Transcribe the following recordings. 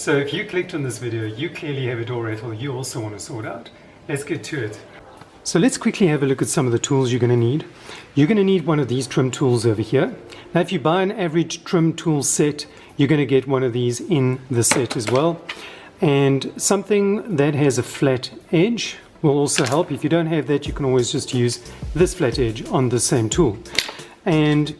So if you clicked on this video, you clearly have a door rattle you also want to sort out. Let's get to it. So let's quickly have a look at some of the tools you're going to need. You're going to need one of these trim tools over here. Now if you buy an average trim tool set, you're going to get one of these in the set as well. And something that has a flat edge will also help. If you don't have that, you can always just use this flat edge on the same tool. And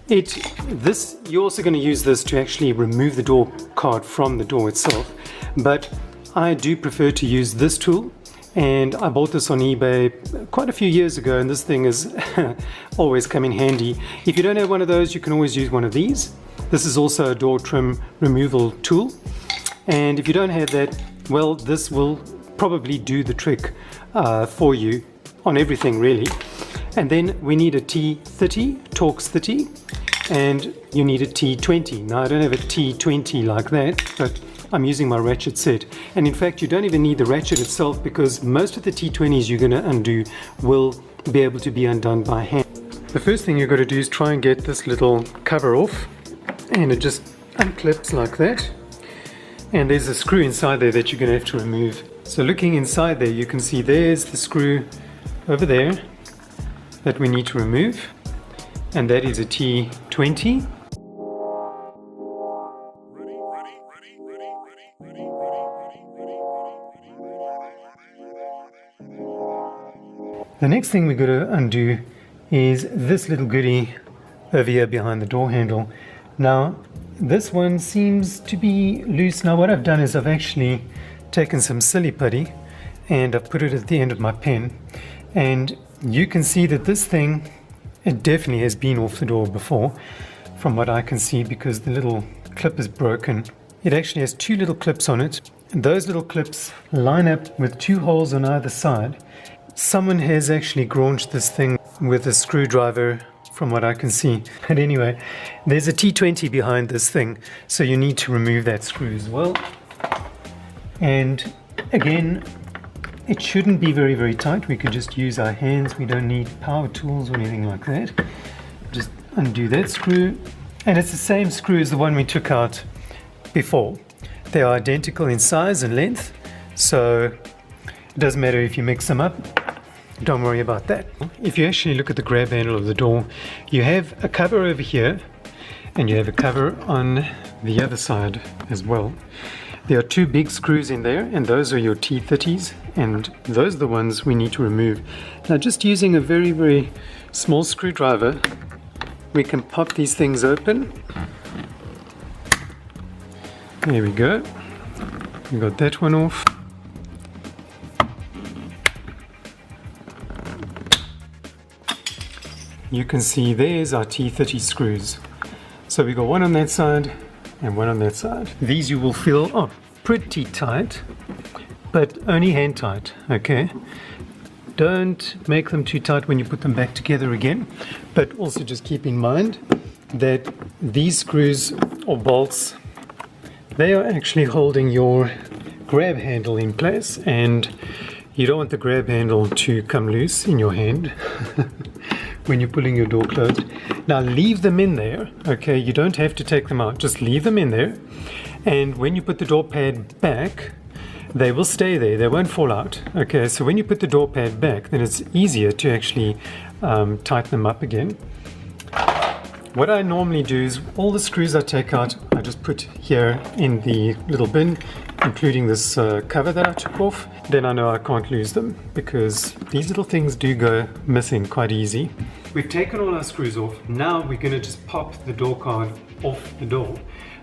you're also going to use this to actually remove the door card from the door itself. But I do prefer to use this tool. And I bought this on eBay quite a few years ago, and this thing is always come in handy. If you don't have one of those, you can always use one of these. This is also a door trim removal tool. And if you don't have that, well, this will probably do the trick for you on everything really. And then we need a T30, Torx 30, and you need a T20. Now I don't have a T20 like that, but I'm using my ratchet set. And in fact, you don't even need the ratchet itself, because most of the T20s you're going to undo will be able to be undone by hand. The first thing you've got to do is try and get this little cover off, and it just unclips like that. And there's a screw inside there that you're going to have to remove. So looking inside there, you can see there's the screw over there that we need to remove, and that is a T20. The next thing we've got to undo is this little goodie over here behind the door handle. Now this one seems to be loose. Now what I've done is I've actually taken some silly putty and I've put it at the end of my pen, and you can see that this thing, it definitely has been off the door before from what I can see, because the little clip is broken. It actually has two little clips on it, and those little clips line up with two holes on either side. Someone has actually graunched this thing with a screwdriver from what I can see. But anyway, there's a T20 behind this thing, so you need to remove that screw as well. And again, it shouldn't be very, very tight. We can just use our hands. We don't need power tools or anything like that. Just undo that screw. And it's the same screw as the one we took out before. They are identical in size and length, so it doesn't matter if you mix them up. Don't worry about that. If you actually look at the grab handle of the door, you have a cover over here and you have a cover on the other side as well. There are two big screws in there, and those are your T30s, and those are the ones we need to remove. Now just using a very, very small screwdriver, we can pop these things open. There we go. We got that one off. You can see there's our T30 screws. So we got one on that side and one on that side. These you will feel pretty tight, but only hand tight, okay? Don't make them too tight when you put them back together again, but also just keep in mind that these screws or bolts, they are actually holding your grab handle in place, and you don't want the grab handle to come loose in your hand when you're pulling your door closed. Now leave them in there, okay? You don't have to take them out, just leave them in there. And when you put the door pad back, they will stay there, they won't fall out. Okay, so when you put the door pad back, then it's easier to actually tighten them up again. What I normally do is all the screws I take out, I just put here in the little bin, including this cover that I took off. Then I know I can't lose them, because these little things do go missing quite easy. We've taken all our screws off. Now we're going to just pop the door card off the door.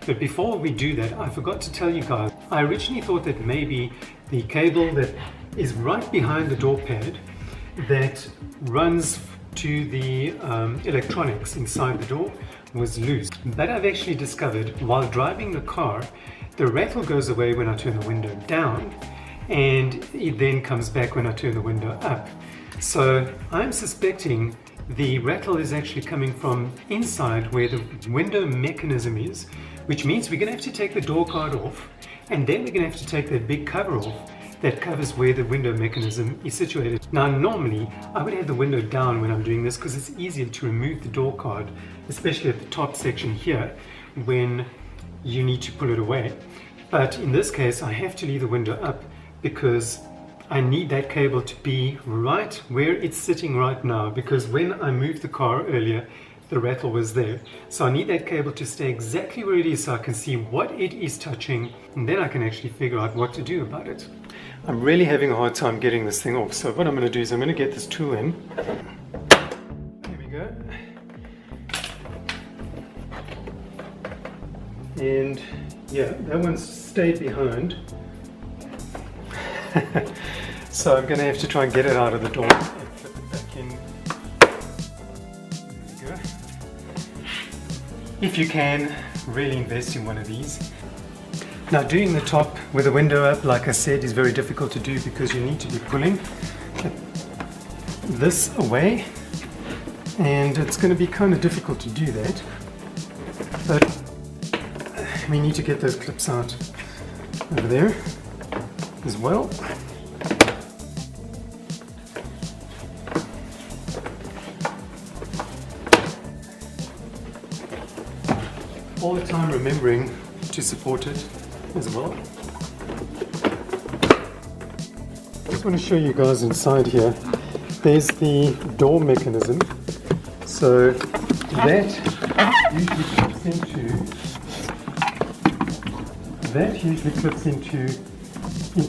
But before we do that, I forgot to tell you guys, I originally thought that maybe the cable that is right behind the door pad that runs to the electronics inside the door was loose. But I've actually discovered while driving the car, the rattle goes away when I turn the window down, and it then comes back when I turn the window up. So I'm suspecting the rattle is actually coming from inside where the window mechanism is, which means we're going to have to take the door card off, and then we're going to have to take that big cover off that covers where the window mechanism is situated. Now normally I would have the window down when I'm doing this, because it's easier to remove the door card, especially at the top section here when you need to pull it away. But in this case, I have to leave the window up because I need that cable to be right where it's sitting right now, because when I moved the car earlier, the rattle was there. So I need that cable to stay exactly where it is so I can see what it is touching, and then I can actually figure out what to do about it. I'm really having a hard time getting this thing off, so what I'm going to do is I'm going to get this tool in. There we go. And yeah, that one's stayed behind. So I'm going to have to try and get it out of the door and flip it back in. There we go. If you can, really invest in one of these. Now doing the top with the window up, like I said, is very difficult to do because you need to be pulling this away, and it's going to be kind of difficult to do that. But we need to get those clips out over there as well. All the time remembering to support it as well. Just want to show you guys inside here. There's the door mechanism. So that usually clips into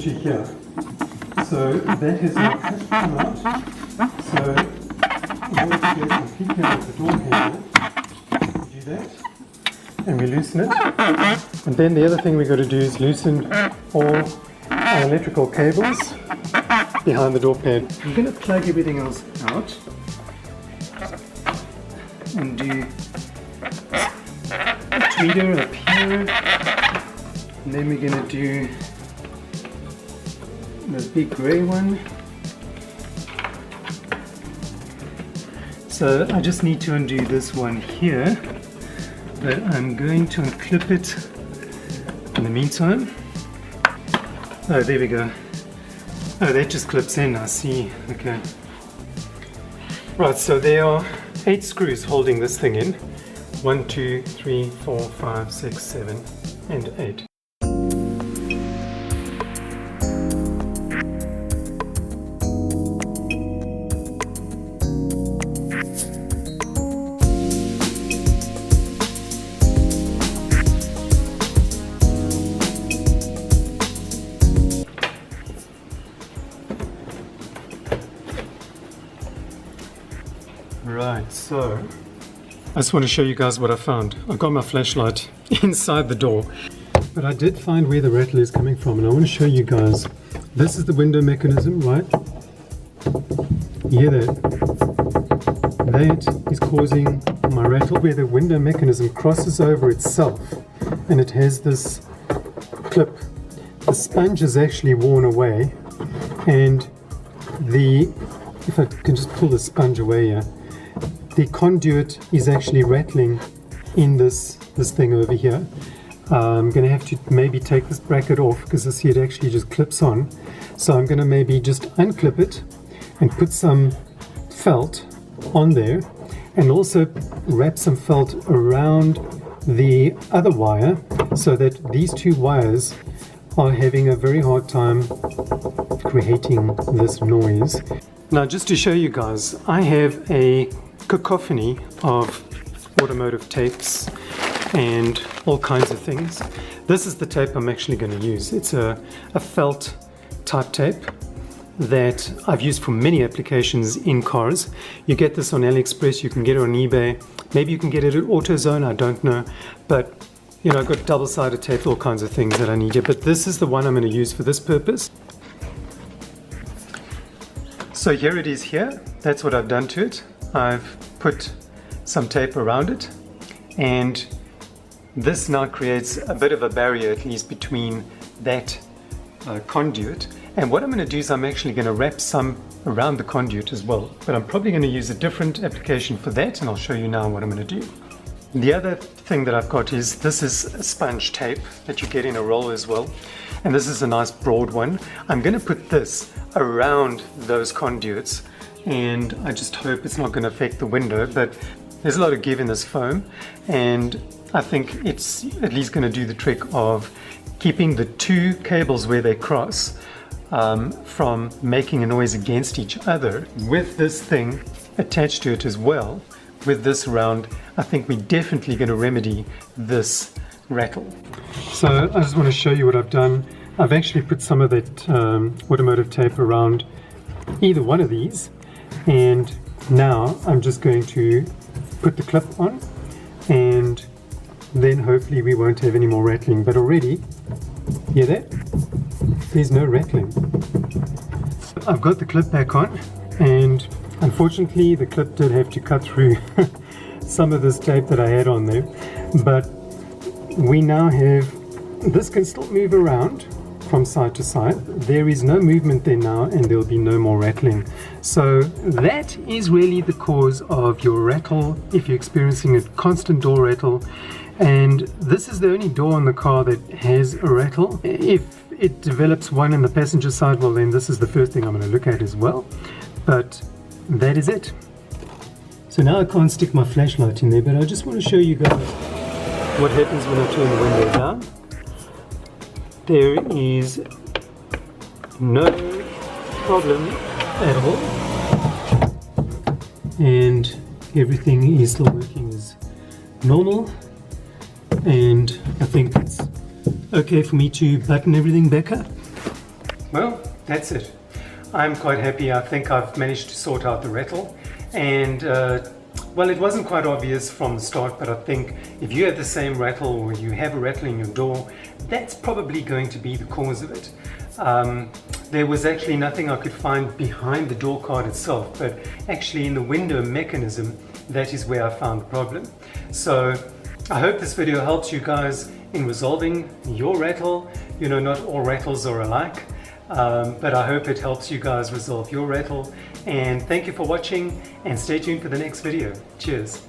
here. So that has now come out. So in order to get completely out of the door handle, we do that. And we loosen it. And then the other thing we've got to do is loosen all our electrical cables behind the door pad. I'm going to plug everything else out and do a tweeter up here. And then we're going to do the big grey one. So I just need to undo this one here. But I'm going to unclip it in the meantime. Oh, there we go. Oh, that just clips in, I see. Okay. Right, so there are 8 screws holding this thing in. 1, 2, 3, 4, 5, 6, 7, and 8. Right, so I just want to show you guys what I found. I've got my flashlight inside the door, but I did find where the rattle is coming from, and I want to show you guys. This is the window mechanism, right? You hear that? That is causing my rattle, where the window mechanism crosses over itself, and it has this clip. The sponge is actually worn away, and if I can just pull the sponge away here, the conduit is actually rattling in this thing over here. I'm going to have to maybe take this bracket off because I see it actually just clips on. So I'm going to maybe just unclip it and put some felt on there, and also wrap some felt around the other wire so that these 2 wires are having a very hard time creating this noise. Now, just to show you guys, I have a cacophony of automotive tapes and all kinds of things. This is the tape I'm actually going to use. It's a felt type tape that I've used for many applications in cars. You get this on AliExpress, you can get it on eBay, maybe you can get it at AutoZone, I don't know, but you know, I've got double-sided tape, all kinds of things that I need here, but this is the one I'm going to use for this purpose. So here it is here. That's what I've done to it. I've put some tape around it, and this now creates a bit of a barrier, at least between that conduit. And what I'm going to do is I'm actually going to wrap some around the conduit as well, but I'm probably going to use a different application for that, and I'll show you now what I'm going to do. The other thing that I've got is, this is sponge tape that you get in a roll as well, and this is a nice broad one. I'm going to put this around those conduits, and I just hope it's not going to affect the window, but there's a lot of give in this foam, and I think it's at least going to do the trick of keeping the two cables where they cross from making a noise against each other. With this thing attached to it as well, with this round, I think we're definitely going to remedy this rattle. So I just want to show you what I've done. I've actually put some of that automotive tape around either one of these, and now I'm just going to put the clip on, and then hopefully we won't have any more rattling. But already, hear that? There's no rattling. I've got the clip back on, and unfortunately the clip did have to cut through some of this tape that I had on there, but we now have, this can still move around from side to side. There is no movement there now, and there'll be no more rattling. So that is really the cause of your rattle if you're experiencing a constant door rattle. And this is the only door on the car that has a rattle. If it develops one in the passenger side, well then this is the first thing I'm going to look at as well. But that is it. So now I can't stick my flashlight in there, but I just want to show you guys what happens when I turn the window down. There is no problem at all, and everything is still working as normal, and I think it's okay for me to button everything back up. Well, that's it. I'm quite happy. I think I've managed to sort out the rattle, and well, it wasn't quite obvious from the start, but I think if you have the same rattle or you have a rattle in your door, that's probably going to be the cause of it. There was actually nothing I could find behind the door card itself, but actually in the window mechanism, that is where I found the problem. So I hope this video helps you guys in resolving your rattle. You know, not all rattles are alike, but I hope it helps you guys resolve your rattle. And thank you for watching, and stay tuned for the next video. Cheers.